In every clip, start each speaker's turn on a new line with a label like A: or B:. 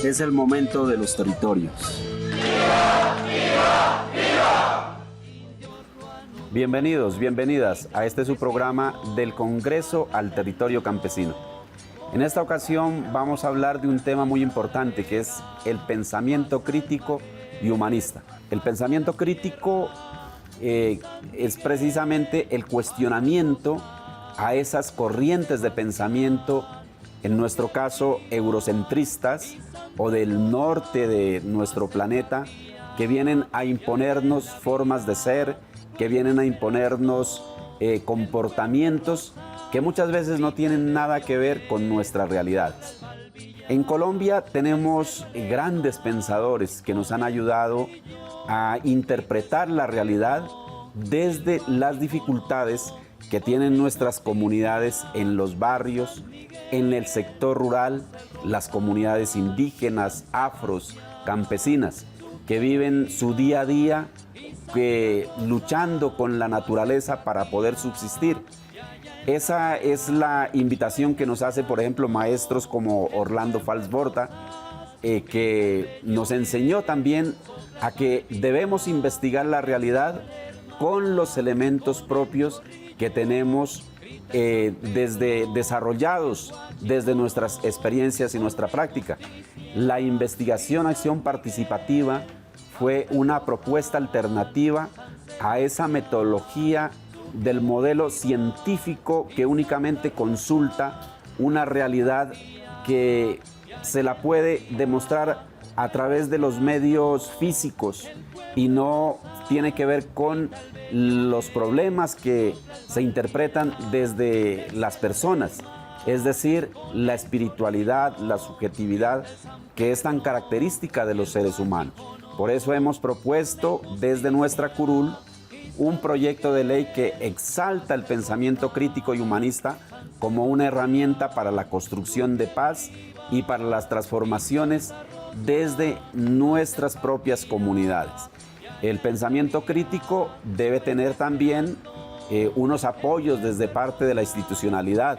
A: Es el momento de los territorios. Bienvenidos, bienvenidas a este su programa del Congreso al Territorio Campesino. En esta ocasión vamos a hablar de un tema muy importante que es el pensamiento crítico y humanista. El pensamiento crítico es precisamente el cuestionamiento a esas corrientes de pensamiento, en nuestro caso eurocentristas o del norte de nuestro planeta, que vienen a imponernos formas de ser, que vienen a imponernos comportamientos que muchas veces no tienen nada que ver con nuestras realidades. En Colombia tenemos grandes pensadores que nos han ayudado a interpretar la realidad desde las dificultades que tienen nuestras comunidades en los barrios, en el sector rural, las comunidades indígenas, afros, campesinas, que viven su día a día luchando con la naturaleza para poder subsistir. Esa es la invitación que nos hace, por ejemplo, maestros como Orlando Falsborda, que nos enseñó también a que debemos investigar la realidad con los elementos propios que tenemos desarrollados desde nuestras experiencias y nuestra práctica. La investigación-acción participativa fue una propuesta alternativa a esa metodología del modelo científico que únicamente consulta una realidad que se la puede demostrar a través de los medios físicos y no tiene que ver con los problemas que se interpretan desde las personas, es decir, la espiritualidad, la subjetividad que es tan característica de los seres humanos. Por eso hemos propuesto desde nuestra curul un proyecto de ley que exalta el pensamiento crítico y humanista como una herramienta para la construcción de paz y para las transformaciones desde nuestras propias comunidades. El pensamiento crítico debe tener también unos apoyos desde parte de la institucionalidad,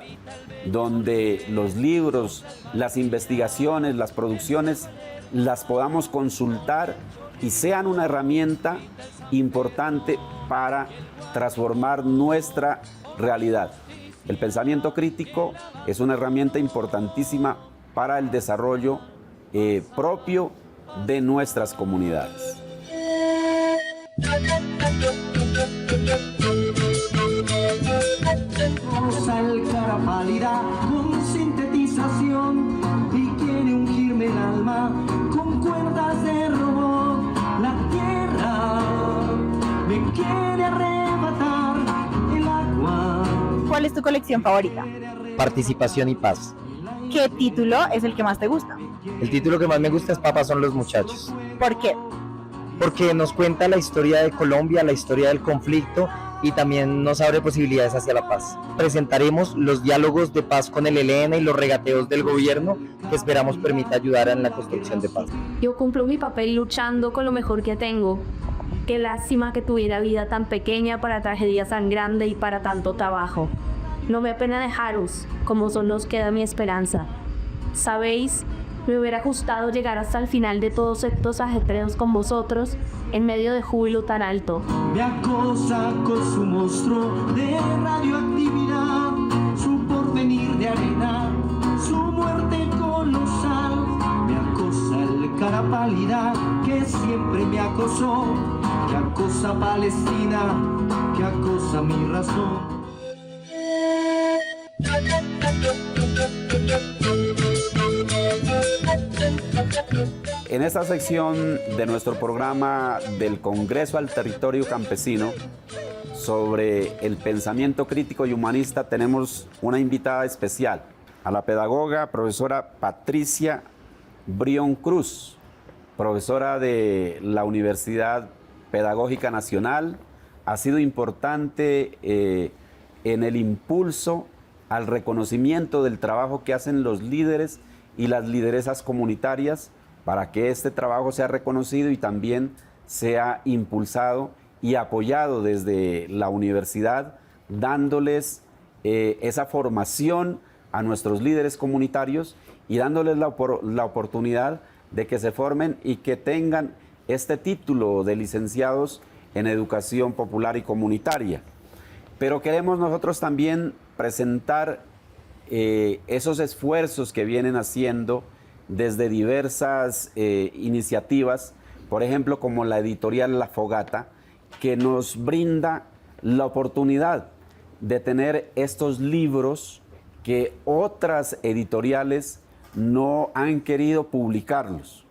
A: donde los libros, las investigaciones, las producciones, las podamos consultar y sean una herramienta importante para transformar nuestra realidad. El pensamiento crítico es una herramienta importantísima para el desarrollo propio de nuestras comunidades.
B: Sal cara pálida con sintetización y quiere ungirme el alma con cuerdas de robot. La tierra me quiere arrebatar el agua.
C: ¿Cuál es tu colección favorita?
D: Participación y Paz.
C: ¿Qué título es el que más te gusta?
D: El título que más me gusta es Papas son los muchachos.
C: ¿Por qué?
D: Porque nos cuenta la historia de Colombia, la historia del conflicto y también nos abre posibilidades hacia la paz. Presentaremos los diálogos de paz con el ELN y los regateos del gobierno que esperamos permita ayudar en la construcción de paz.
E: Yo cumplo mi papel luchando con lo mejor que tengo. Qué lástima que tuviera vida tan pequeña para tragedias tan grandes y para tanto trabajo. No me apena dejaros, como solo os queda mi esperanza. ¿Sabéis? Me hubiera gustado llegar hasta el final de todos estos ajetreos con vosotros, en medio de júbilo tan alto.
B: Me acosa con su monstruo de radioactividad, su porvenir de arena, su muerte colosal. Me acosa el cara pálida que siempre me acosó, que acosa Palestina, que acosa mi razón.
A: En esta sección de nuestro programa del Congreso al Territorio Campesino sobre el pensamiento crítico y humanista tenemos una invitada especial, a la pedagoga profesora Patricia Brión Cruz, profesora de la Universidad Pedagógica Nacional. Ha sido importante en el impulso al reconocimiento del trabajo que hacen los líderes y las lideresas comunitarias para que este trabajo sea reconocido y también sea impulsado y apoyado desde la universidad, dándoles esa formación a nuestros líderes comunitarios y dándoles la oportunidad de que se formen y que tengan este título de licenciados en educación popular y comunitaria. Pero queremos nosotros también presentar esos esfuerzos que vienen haciendo desde diversas iniciativas, por ejemplo, como la editorial La Fogata, que nos brinda la oportunidad de tener estos libros que otras editoriales no han querido publicarlos.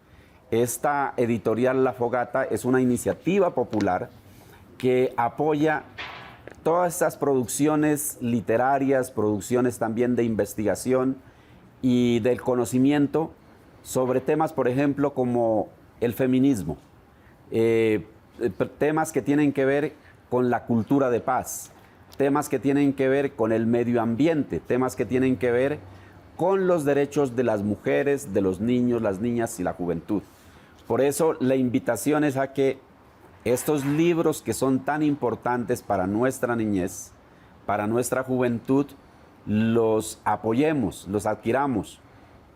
A: Esta editorial La Fogata es una iniciativa popular que apoya todas estas producciones literarias, producciones también de investigación y del conocimiento sobre temas, por ejemplo, como el feminismo, temas que tienen que ver con la cultura de paz, temas que tienen que ver con el medio ambiente, temas que tienen que ver con los derechos de las mujeres, de los niños, las niñas y la juventud. Por eso la invitación es a que estos libros que son tan importantes para nuestra niñez, para nuestra juventud, los apoyemos, los adquiramos.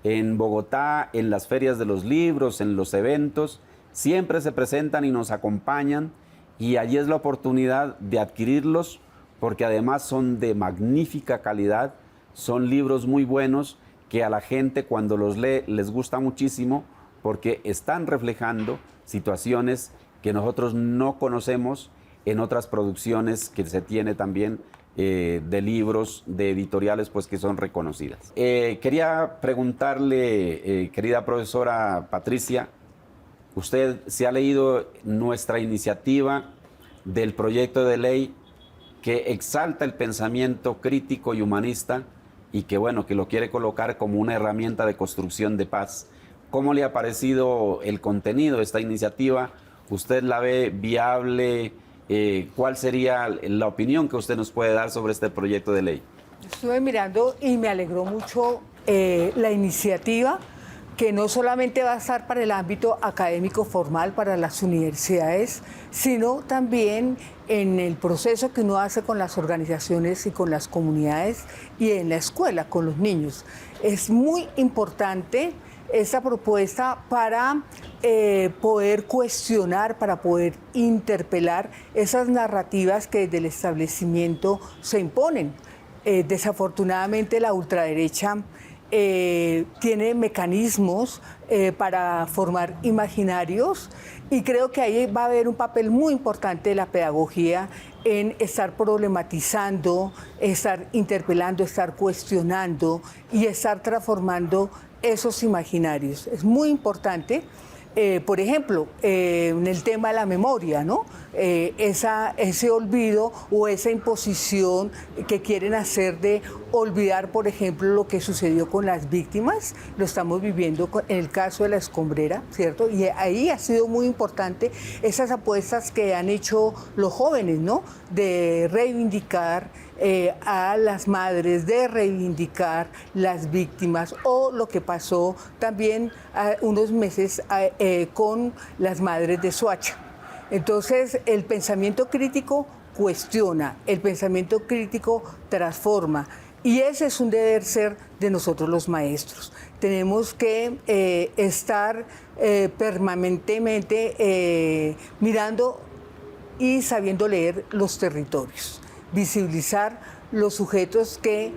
A: En Bogotá, en las ferias de los libros, en los eventos, siempre se presentan y nos acompañan y allí es la oportunidad de adquirirlos porque además son de magnífica calidad, son libros muy buenos que a la gente cuando los lee les gusta muchísimo porque están reflejando situaciones que nosotros no conocemos en otras producciones que se tiene también de libros, de editoriales pues que son reconocidas. Quería preguntarle, querida profesora Patricia, usted se ha leído nuestra iniciativa del proyecto de ley que exalta el pensamiento crítico y humanista y que bueno, que lo quiere colocar como una herramienta de construcción de paz. ¿Cómo le ha parecido el contenido de esta iniciativa? ¿Usted la ve viable? ¿Cuál sería la opinión que usted nos puede dar sobre este proyecto de ley?
F: Estuve mirando y me alegró mucho la iniciativa, que no solamente va a estar para el ámbito académico formal, para las universidades, sino también en el proceso que uno hace con las organizaciones y con las comunidades y en la escuela, con los niños. Es muy importante esta propuesta para poder cuestionar, para poder interpelar esas narrativas que desde el establecimiento se imponen. Desafortunadamente la ultraderecha tiene mecanismos para formar imaginarios y creo que ahí va a haber un papel muy importante de la pedagogía en estar problematizando, estar interpelando, estar cuestionando y estar transformando esos imaginarios. Es muy importante, por ejemplo, en el tema de la memoria, ¿no? Ese olvido o esa imposición que quieren hacer de olvidar, por ejemplo, lo que sucedió con las víctimas, lo estamos viviendo en el caso de la Escombrera, ¿cierto? Y ahí ha sido muy importante esas apuestas que han hecho los jóvenes, ¿no? De reivindicar a las madres, de reivindicar las víctimas, o lo que pasó también unos meses con las madres de Soacha. Entonces, el pensamiento crítico cuestiona, el pensamiento crítico transforma, y ese es un deber ser de nosotros los maestros. Tenemos que estar permanentemente mirando y sabiendo leer los territorios, visibilizar los sujetos que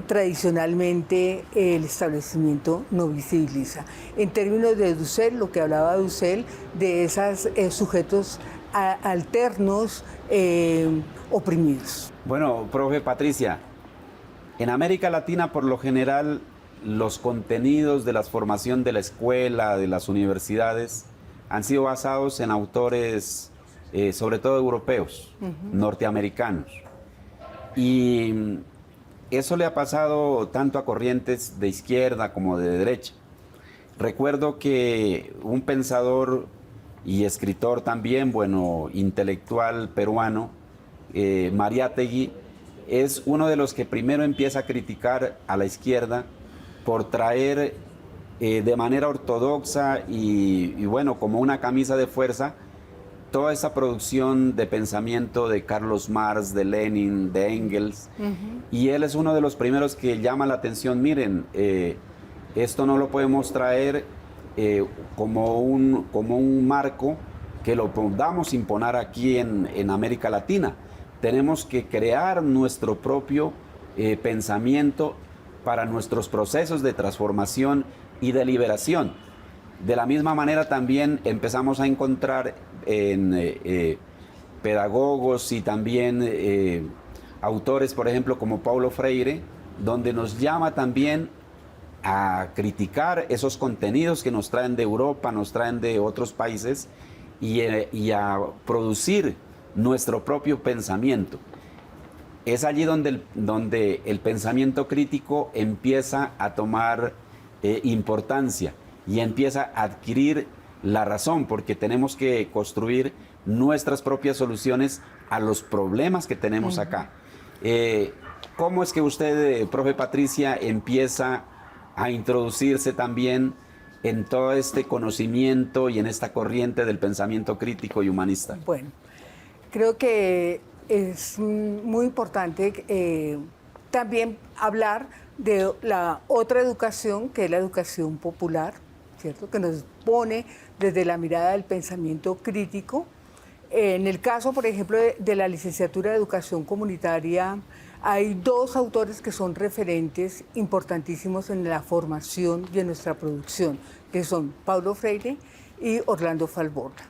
F: tradicionalmente el establecimiento no visibiliza. En términos de Dussel, lo que hablaba Dussel, de esos sujetos alternos oprimidos.
A: Bueno, profe Patricia, en América Latina por lo general los contenidos de la formación de la escuela, de las universidades, han sido basados en autores sobre todo europeos, norteamericanos. Y eso le ha pasado tanto a corrientes de izquierda como de derecha. Recuerdo que un pensador y escritor también, bueno, intelectual peruano, Mariátegui, es uno de los que primero empieza a criticar a la izquierda por traer de manera ortodoxa y bueno, como una camisa de fuerza, toda esa producción de pensamiento de Carlos Marx, de Lenin, de Engels, y él es uno de los primeros que llama la atención, miren, esto no lo podemos traer como un marco que lo podamos imponer aquí en América Latina. Tenemos que crear nuestro propio pensamiento para nuestros procesos de transformación y de liberación. De la misma manera también empezamos a encontrar en pedagogos y también autores, por ejemplo, como Paulo Freire, donde nos llama también a criticar esos contenidos que nos traen de Europa, nos traen de otros países y a producir nuestro propio pensamiento. Es allí donde el pensamiento crítico empieza a tomar importancia y empieza a adquirir la razón, porque tenemos que construir nuestras propias soluciones a los problemas que tenemos acá. ¿Cómo es que usted, profe Patricia, empieza a introducirse también en todo este conocimiento y en esta corriente del pensamiento crítico y humanista?
F: Bueno, creo que es muy importante también hablar de la otra educación, que es la educación popular, ¿cierto? Que nos pone desde la mirada del pensamiento crítico. En el caso, por ejemplo, de la licenciatura de Educación Comunitaria, hay dos autores que son referentes importantísimos en la formación y en nuestra producción, que son Paulo Freire y Orlando Falborda.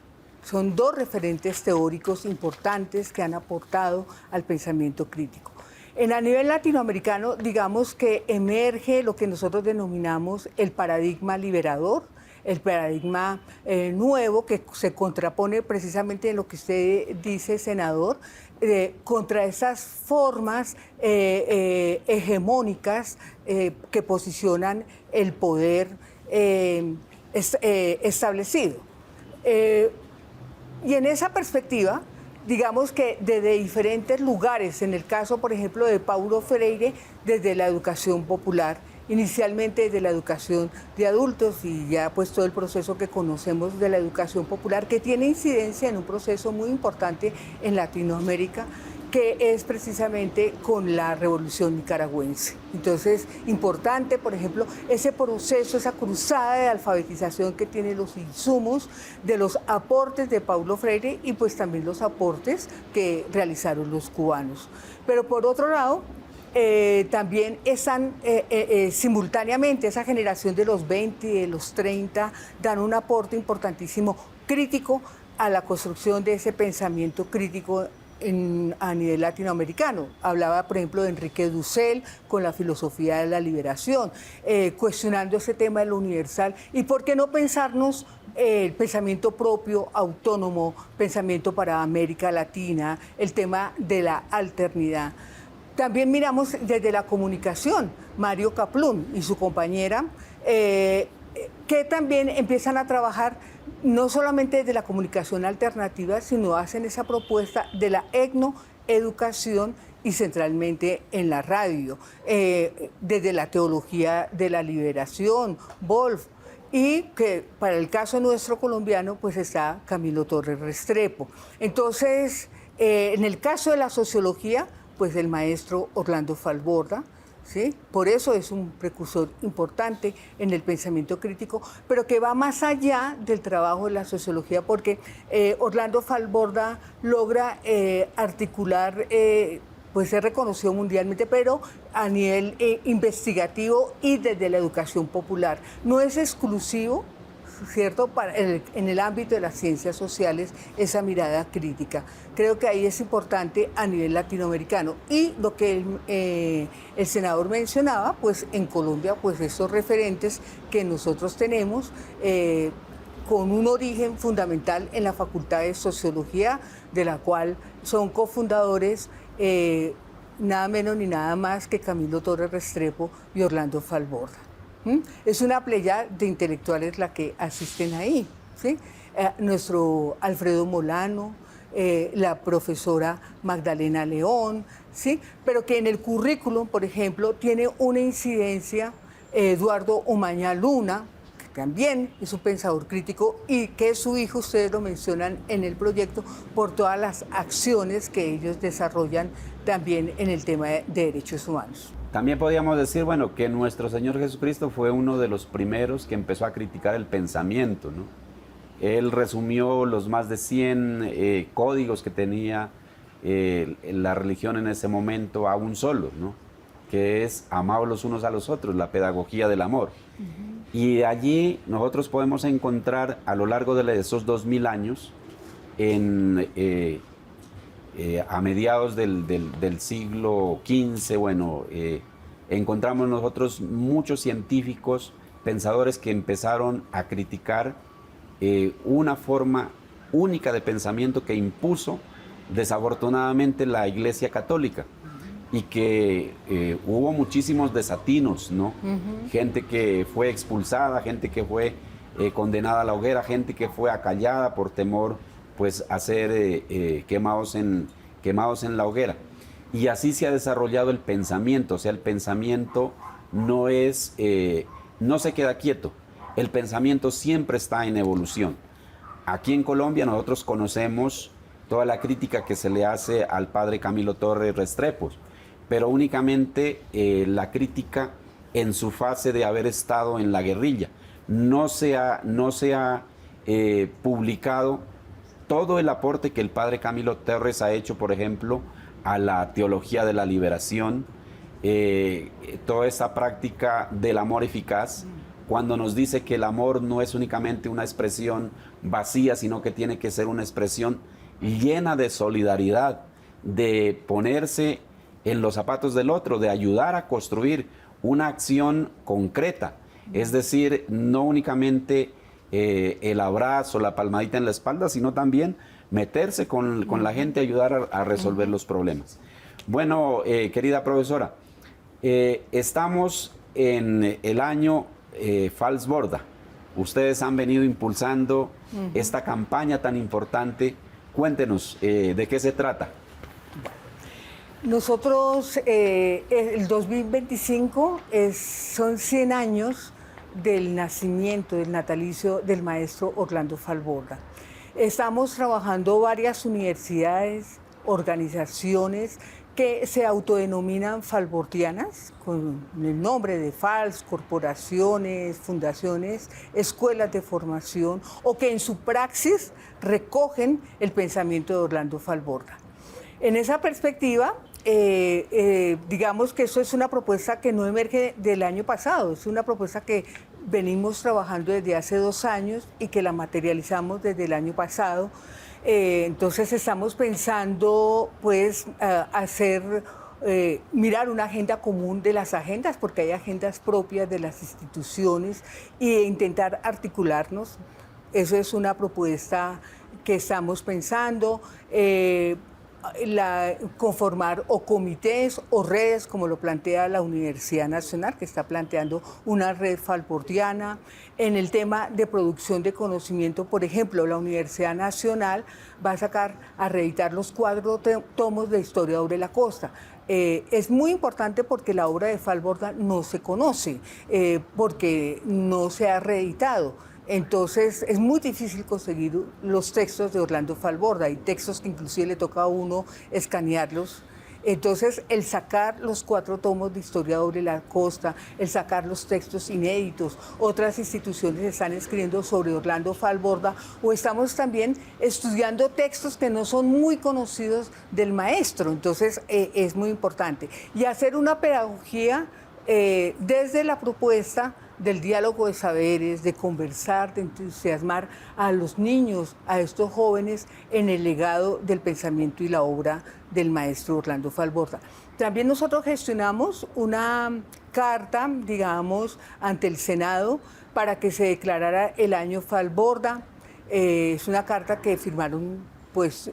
F: Son dos referentes teóricos importantes que han aportado al pensamiento crítico. A nivel latinoamericano, digamos que emerge lo que nosotros denominamos el paradigma liberador, el paradigma nuevo que se contrapone precisamente en lo que usted dice, senador, contra esas formas hegemónicas que posicionan el poder establecido. Y en esa perspectiva, digamos que desde diferentes lugares, en el caso, por ejemplo, de Paulo Freire, desde la educación popular, inicialmente desde la educación de adultos y ya pues todo el proceso que conocemos de la educación popular, que tiene incidencia en un proceso muy importante en Latinoamérica, que es precisamente con la revolución nicaragüense. Entonces, importante, por ejemplo, ese proceso, esa cruzada de alfabetización que tiene los insumos de los aportes de Paulo Freire y pues también los aportes que realizaron los cubanos. Pero por otro lado, también están simultáneamente esa generación de los 20 y de los 30 dan un aporte importantísimo crítico a la construcción de ese pensamiento crítico a nivel latinoamericano. Hablaba, por ejemplo, de Enrique Dussel con la filosofía de la liberación, cuestionando ese tema de lo universal y por qué no pensarnos el pensamiento propio, autónomo, pensamiento para América Latina, el tema de la alternidad. También miramos desde la comunicación, Mario Kaplún y su compañera, que también empiezan a trabajar no solamente desde la comunicación alternativa, sino hacen esa propuesta de la etnoeducación y centralmente en la radio, desde la teología de la liberación, Wolf, y que para el caso nuestro colombiano pues está Camilo Torres Restrepo. Entonces, en el caso de la sociología, pues el maestro Orlando Falborda, ¿sí? Por eso es un precursor importante en el pensamiento crítico, pero que va más allá del trabajo de la sociología, porque Orlando Falborda logra articular, pues se reconoció mundialmente, pero a nivel investigativo y desde la educación popular. No es exclusivo, ¿cierto?, en el ámbito de las ciencias sociales, esa mirada crítica. Creo que ahí es importante a nivel latinoamericano. Y lo que el senador mencionaba, pues en Colombia, pues esos referentes que nosotros tenemos, con un origen fundamental en la Facultad de Sociología, de la cual son cofundadores nada menos ni nada más que Camilo Torres Restrepo y Orlando Falborda. Es una playa de intelectuales la que asisten ahí, ¿sí? Nuestro Alfredo Molano, la profesora Magdalena León, ¿sí? Pero que en el currículum, por ejemplo, tiene una incidencia Eduardo Umaña Luna, también es un pensador crítico y que su hijo, ustedes lo mencionan en el proyecto, por todas las acciones que ellos desarrollan también en el tema de derechos humanos.
A: También podríamos decir, bueno, que nuestro Señor Jesucristo fue uno de los primeros que empezó a criticar el pensamiento, ¿no? Él resumió los más de 100 códigos que tenía la religión en ese momento a un solo, ¿no? Que es amaos los unos a los otros, la pedagogía del amor. Y allí nosotros podemos encontrar a lo largo de esos 2000 años, a mediados del siglo XV, bueno, encontramos nosotros muchos científicos, pensadores que empezaron a criticar una forma única de pensamiento que impuso desafortunadamente la Iglesia Católica y que hubo muchísimos desatinos, ¿no? Gente que fue expulsada, gente que fue condenada a la hoguera, gente que fue acallada por temor pues a ser quemados en la hoguera. Y así se ha desarrollado el pensamiento, o sea, el pensamiento no se queda quieto, el pensamiento siempre está en evolución. Aquí en Colombia nosotros conocemos toda la crítica que se le hace al padre Camilo Torres Restrepo, pero únicamente la crítica en su fase de haber estado en la guerrilla. No se ha publicado todo el aporte que el padre Camilo Torres ha hecho, por ejemplo, a la teología de la liberación, toda esa práctica del amor eficaz, cuando nos dice que el amor no es únicamente una expresión vacía, sino que tiene que ser una expresión llena de solidaridad, de ponerse en los zapatos del otro, de ayudar a construir una acción concreta. Es decir, no únicamente el abrazo, la palmadita en la espalda, sino también meterse con la gente, ayudar a resolver los problemas. Bueno, querida profesora, estamos en el año Falsborda. Ustedes han venido impulsando esta campaña tan importante. Cuéntenos, ¿de qué se trata?
F: Nosotros, el 2025 son 100 años del nacimiento, del natalicio del maestro Orlando Falborda. Estamos trabajando varias universidades, organizaciones que se autodenominan falbordianas, con el nombre de FALS, corporaciones, fundaciones, escuelas de formación, o que en su praxis recogen el pensamiento de Orlando Falborda. En esa perspectiva, digamos que eso es una propuesta que no emerge del año pasado, es una propuesta que venimos trabajando desde hace 2 años y que la materializamos desde el año pasado. Entonces estamos pensando pues mirar una agenda común de las agendas, porque hay agendas propias de las instituciones, e intentar articularnos. Eso es una propuesta que estamos pensando. Conformar o comités o redes, como lo plantea la Universidad Nacional, que está planteando una red falbordiana. En el tema de producción de conocimiento, por ejemplo, la Universidad Nacional va a reeditar los 4 tomos de Historia sobre la Costa. Es muy importante porque la obra de Falborda no se conoce, porque no se ha reeditado. Entonces es muy difícil conseguir los textos de Orlando Falborda. Hay textos que inclusive le toca a uno escanearlos. Entonces el sacar los 4 tomos de Historia sobre la Costa, el sacar los textos inéditos, otras instituciones están escribiendo sobre Orlando Falborda, o estamos también estudiando textos que no son muy conocidos del maestro. Entonces es muy importante. Y hacer una pedagogía desde la propuesta del diálogo de saberes, de conversar, de entusiasmar a los niños, a estos jóvenes en el legado del pensamiento y la obra del maestro Orlando Falborda. También nosotros gestionamos una carta, digamos, ante el Senado para que se declarara el año Falborda. Es una carta que firmaron pues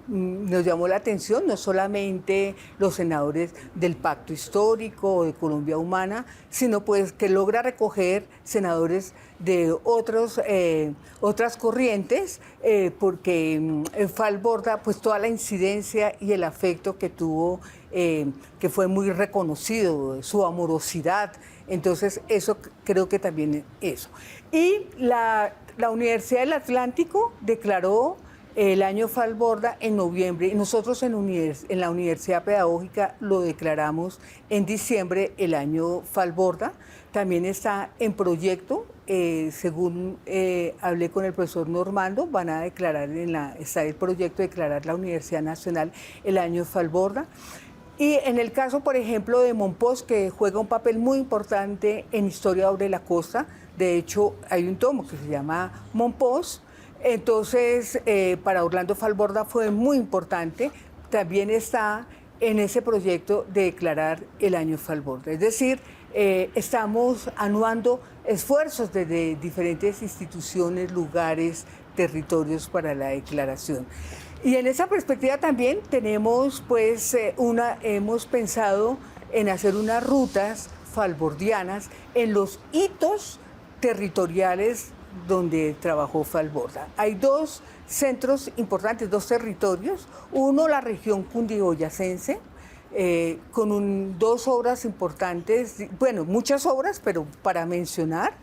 F: nos llamó la atención no solamente los senadores del Pacto Histórico o de Colombia Humana, sino pues que logra recoger senadores de otras corrientes, porque Falborda, pues toda la incidencia y el afecto que tuvo, que fue muy reconocido, su amorosidad. Entonces, eso creo que también es eso. Y la Universidad del Atlántico declaró el año Falborda en noviembre, y nosotros en la Universidad Pedagógica lo declaramos en diciembre, el año Falborda. También está en proyecto, según hablé con el profesor Normando, van a declarar, está el proyecto de declarar la Universidad Nacional el año Falborda. Y en el caso, por ejemplo, de Monpós, que juega un papel muy importante en Historia sobre la Costa, de hecho hay un tomo que se llama Monpós. Entonces, para Orlando Falborda fue muy importante, también está en ese proyecto de declarar el año Falborda. Es decir, estamos anuando esfuerzos desde diferentes instituciones, lugares, territorios para la declaración. Y en esa perspectiva también tenemos, pues, hemos pensado en hacer unas rutas falbordianas en los hitos territoriales donde trabajó Falborda. Hay dos centros importantes, dos territorios. Uno, la región cundiboyacense, con dos obras importantes, bueno, muchas obras, pero para mencionar,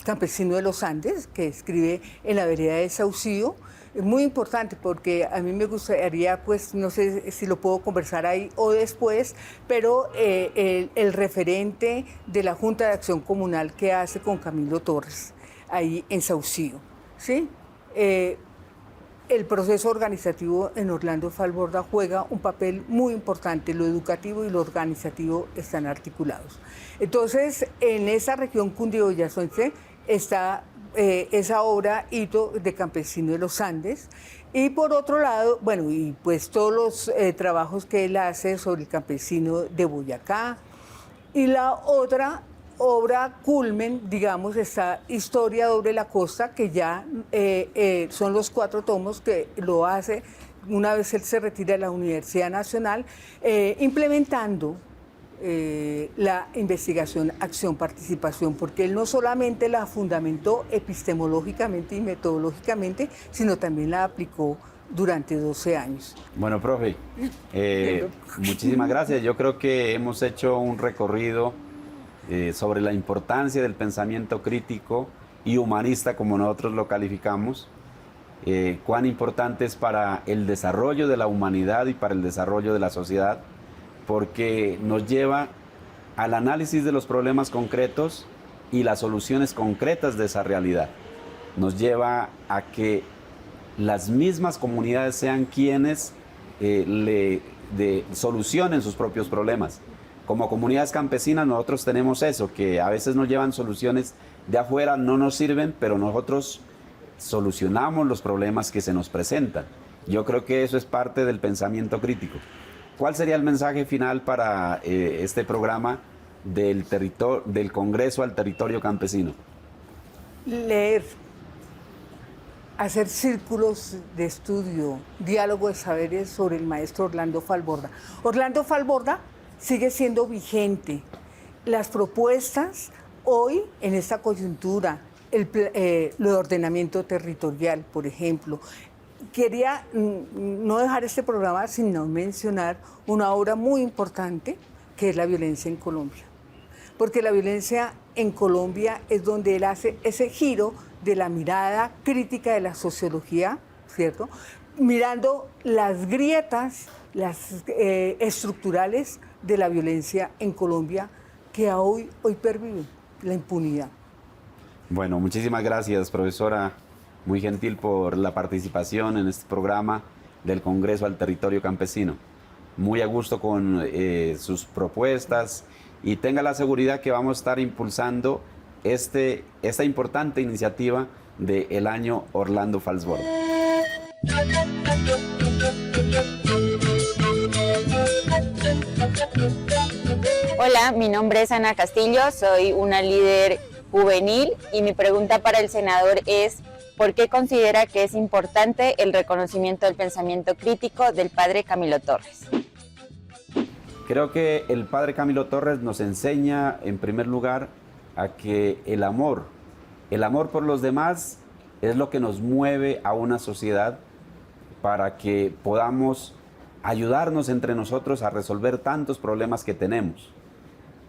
F: Campesino de los Andes, que escribe en la vereda de Saucillo. Es muy importante porque a mí me gustaría, pues, no sé si lo puedo conversar ahí o después, pero el referente de la Junta de Acción Comunal que hace con Camilo Torres, ahí en Saucillo, ¿sí? El proceso organizativo en Orlando Falborda juega un papel muy importante, lo educativo y lo organizativo están articulados. Entonces, en esa región cundiboyacense está esa obra Hito de Campesino de los Andes, y por otro lado, bueno, y pues todos los trabajos que él hace sobre el campesino de Boyacá, y la otra obra culmen, digamos, esta Historia sobre la Costa, que ya son los 4 tomos que lo hace una vez él se retira de la Universidad Nacional, implementando la investigación, acción, participación, porque él no solamente la fundamentó epistemológicamente y metodológicamente, sino también la aplicó durante 12 años.
A: Bueno, profe, muchísimas gracias. Yo creo que hemos hecho un recorrido sobre la importancia del pensamiento crítico y humanista, como nosotros lo calificamos, cuán importante es para el desarrollo de la humanidad y para el desarrollo de la sociedad, porque nos lleva al análisis de los problemas concretos y las soluciones concretas de esa realidad. Nos lleva a que las mismas comunidades sean quienes solucionen sus propios problemas. Como comunidades campesinas nosotros tenemos eso, que a veces nos llevan soluciones de afuera, no nos sirven, pero nosotros solucionamos los problemas que se nos presentan. Yo creo que eso es parte del pensamiento crítico. ¿Cuál sería el mensaje final para este programa del Congreso al Territorio Campesino?
F: Leer, hacer círculos de estudio, diálogo de saberes sobre el maestro Orlando Falborda. Orlando Falborda sigue siendo vigente. Las propuestas hoy, en esta coyuntura, lo de ordenamiento territorial, por ejemplo. Quería no dejar este programa sin no mencionar una obra muy importante, que es la violencia en Colombia. Porque la violencia en Colombia es donde él hace ese giro de la mirada crítica de la sociología, ¿cierto? Mirando las grietas, las estructurales de la violencia en Colombia que hoy pervive, la impunidad.
A: Bueno, muchísimas gracias, profesora. Muy gentil por la participación en este programa del Congreso al Territorio Campesino. Muy a gusto con sus propuestas y tenga la seguridad que vamos a estar impulsando esta importante iniciativa del año Orlando Falborda.
G: Hola, mi nombre es Ana Castillo, soy una líder juvenil y mi pregunta para el senador es ¿Por qué considera que es importante el reconocimiento del pensamiento crítico del padre Camilo Torres?
A: Creo que el padre Camilo Torres nos enseña, en primer lugar, a que el amor por los demás es lo que nos mueve a una sociedad para que podamos ayudarnos entre nosotros a resolver tantos problemas que tenemos.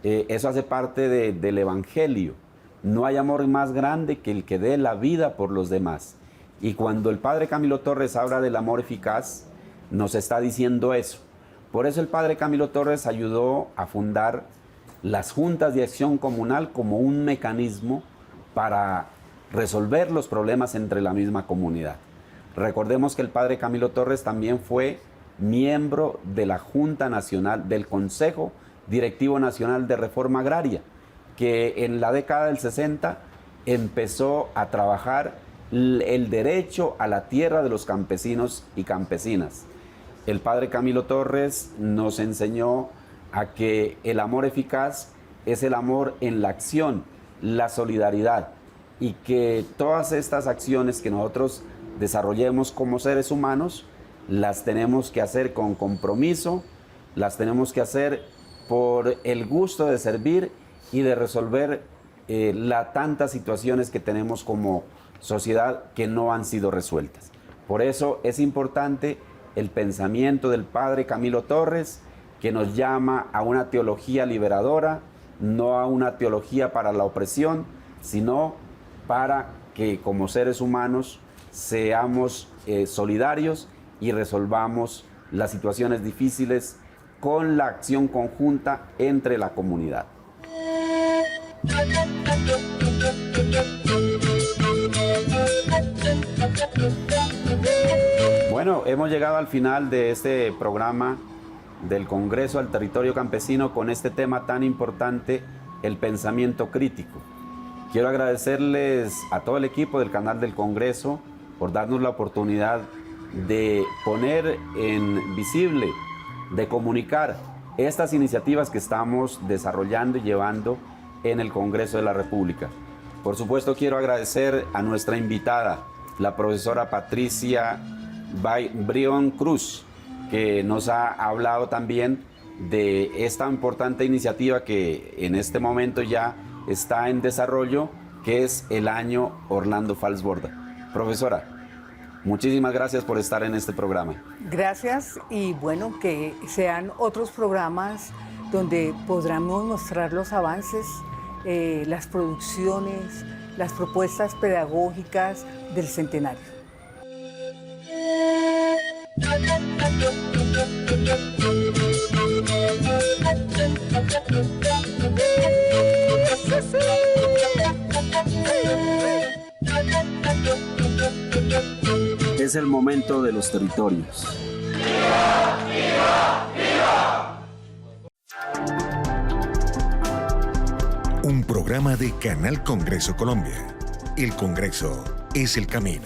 A: Eso hace parte del Evangelio. No hay amor más grande que el que dé la vida por los demás. Y cuando el padre Camilo Torres habla del amor eficaz, nos está diciendo eso. Por eso el padre Camilo Torres ayudó a fundar las juntas de acción comunal como un mecanismo para resolver los problemas entre la misma comunidad. Recordemos que el padre Camilo Torres también fue miembro de la Junta Nacional, del Consejo Directivo Nacional de Reforma Agraria, que en la década del 60 empezó a trabajar el derecho a la tierra de los campesinos y campesinas. El padre Camilo Torres nos enseñó a que el amor eficaz es el amor en la acción, la solidaridad, y que todas estas acciones que nosotros desarrollemos como seres humanos las tenemos que hacer con compromiso, las tenemos que hacer por el gusto de servir y de resolver las tantas situaciones que tenemos como sociedad que no han sido resueltas. Por eso es importante el pensamiento del padre Camilo Torres, que nos llama a una teología liberadora, no a una teología para la opresión, sino para que como seres humanos seamos solidarios y resolvamos las situaciones difíciles con la acción conjunta entre la comunidad. Bueno, hemos llegado al final de este programa del Congreso al Territorio Campesino con este tema tan importante, el pensamiento crítico. Quiero agradecerles a todo el equipo del canal del Congreso por darnos la oportunidad de poner en visible, de comunicar estas iniciativas que estamos desarrollando y llevando en el Congreso de la República. Por supuesto, quiero agradecer a nuestra invitada, la profesora Patricia Brión Cruz, que nos ha hablado también de esta importante iniciativa que en este momento ya está en desarrollo, que es el Año Orlando Falsborda. Profesora, muchísimas gracias por estar en este programa.
F: Gracias, y bueno, que sean otros programas donde podamos mostrar los avances, las producciones, las propuestas pedagógicas del centenario.
A: Es el momento de los territorios.
B: ¡Viva! ¡Viva! ¡Viva!
H: Un programa de Canal Congreso Colombia. El Congreso es el camino.